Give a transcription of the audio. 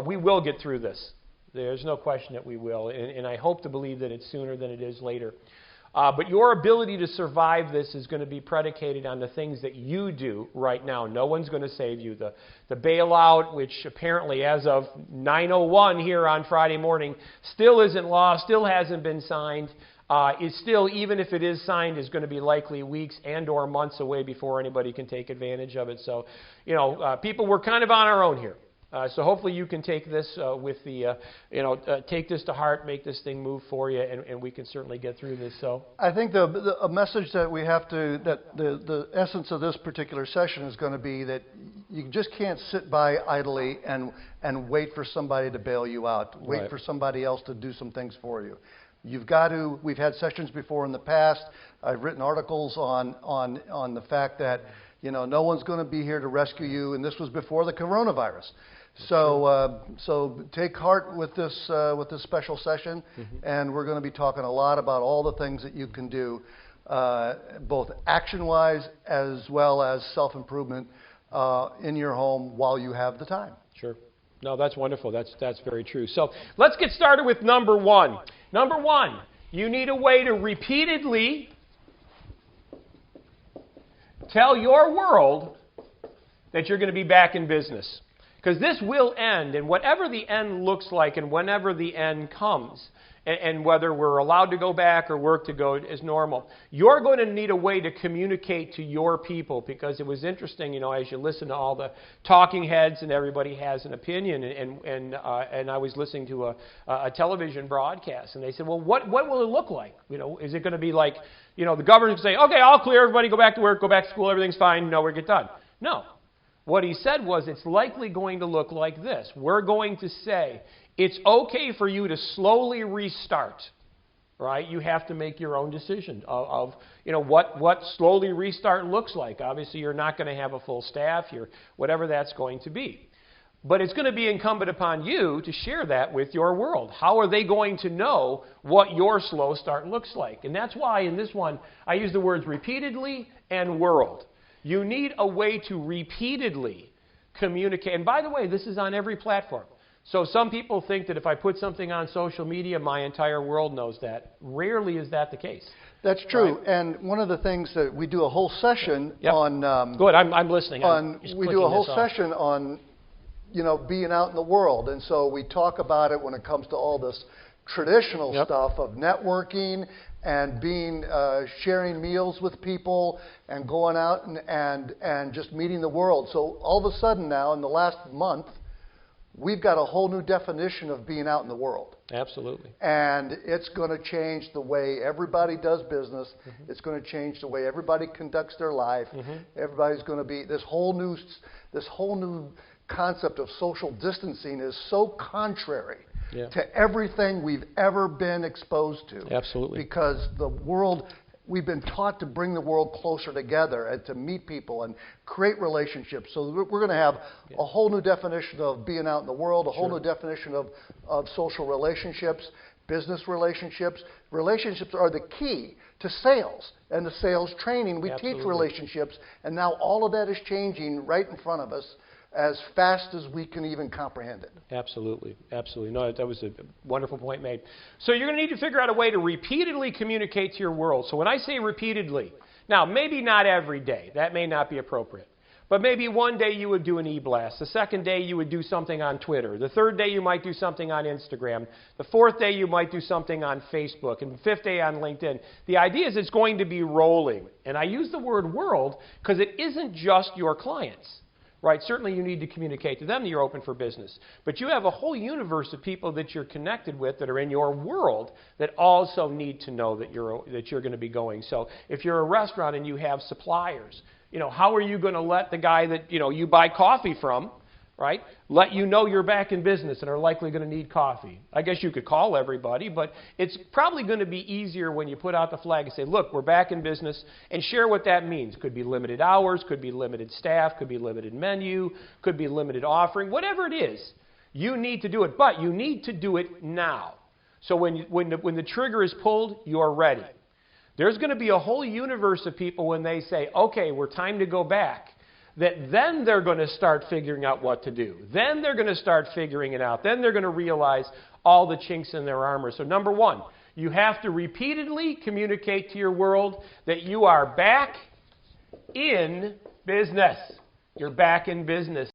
we will get through this. There's no question that we will, and I hope to believe that it's sooner than it is later. But your ability to survive this is going to be predicated on the things that you do right now. No one's going to save you. The bailout, which apparently as of 9:01 here on Friday morning, still isn't law, still hasn't been signed, is still, even if it is signed, is going to be likely weeks and or months away before anybody can take advantage of it. So, people, we're kind of on our own here. So hopefully you can take this take this to heart, make this thing move for you, and we can certainly get through this. So I think a message that we have to, that the essence of this particular session is going to be that you just can't sit by idly and wait for somebody to bail you out, wait for somebody else to do some things for you. You've got to. We've had sessions before in the past. I've written articles on the fact that no one's going to be here to rescue you, and this was before the coronavirus. So take heart with this special session, and we're going to be talking a lot about all the things that you can do, both action-wise as well as self-improvement in your home while you have the time. Sure. No, that's wonderful. That's very true. So let's get started with number one. Number one, you need a way to repeatedly tell your world that you're going to be back in business. Because this will end, and whatever the end looks like and whenever the end comes, and whether we're allowed to go back or work to go as normal, you're going to need a way to communicate to your people. Because it was interesting, as you listen to all the talking heads and everybody has an opinion, and I was listening to a television broadcast, and they said, well, what will it look like? Is it going to be like, the government say, okay, all clear, everybody go back to work, go back to school, everything's fine, we're get done. No. What he said was it's likely going to look like this. We're going to say it's okay for you to slowly restart, right? You have to make your own decision of what slowly restart looks like. Obviously, you're not going to have a full staff, whatever that's going to be. But it's going to be incumbent upon you to share that with your world. How are they going to know what your slow start looks like? And that's why in this one, I use the words repeatedly and world. You need a way to repeatedly communicate. And by the way, this is on every platform. So some people think that if I put something on social media, my entire world knows that. Rarely is that the case. That's true. Right? And one of the things that we do a whole session on... Good, I'm listening. We do a whole session on, being out in the world. And so we talk about it when it comes to all this traditional stuff of networking and sharing meals with people and going out and just meeting the world. So all of a sudden now, in the last month, we've got a whole new definition of being out in the world. Absolutely. And it's going to change the way everybody does business. It's going to change the way everybody conducts their life. Everybody's going to be this whole new concept of social distancing is so contrary to everything we've ever been exposed to. Absolutely. Because the world, we've been taught to bring the world closer together and to meet people and create relationships. So we're going to have a whole new definition of being out in the world, a whole new definition of social relationships, business relationships. Relationships are the key to sales and the sales training. We teach relationships, and now all of that is changing right in front of us as fast as we can even comprehend it. Absolutely. Absolutely. No, that was a wonderful point made. So you're going to need to figure out a way to repeatedly communicate to your world. So when I say repeatedly, now maybe not every day. That may not be appropriate. But maybe one day you would do an e-blast. The second day you would do something on Twitter. The third day you might do something on Instagram. The fourth day you might do something on Facebook. And the fifth day on LinkedIn. The idea is it's going to be rolling. And I use the word world because it isn't just your clients. Right? Certainly you need to communicate to them that you're open for business. But you have a whole universe of people that you're connected with that are in your world that also need to know that you're going to be going. So if you're a restaurant and you have suppliers, how are you going to let the guy that you buy coffee from, right, let you know you're back in business and are likely going to need coffee? I guess you could call everybody, but it's probably going to be easier when you put out the flag and say, look, we're back in business, and share what that means. Could be limited hours, could be limited staff, could be limited menu, could be limited offering, whatever it is. You need to do it, but you need to do it now. So when the trigger is pulled, you're ready. There's going to be a whole universe of people when they say, okay, we're time to go back, that then they're going to start figuring out what to do. Then they're going to start figuring it out. Then they're going to realize all the chinks in their armor. So number one, you have to repeatedly communicate to your world that you are back in business. You're back in business.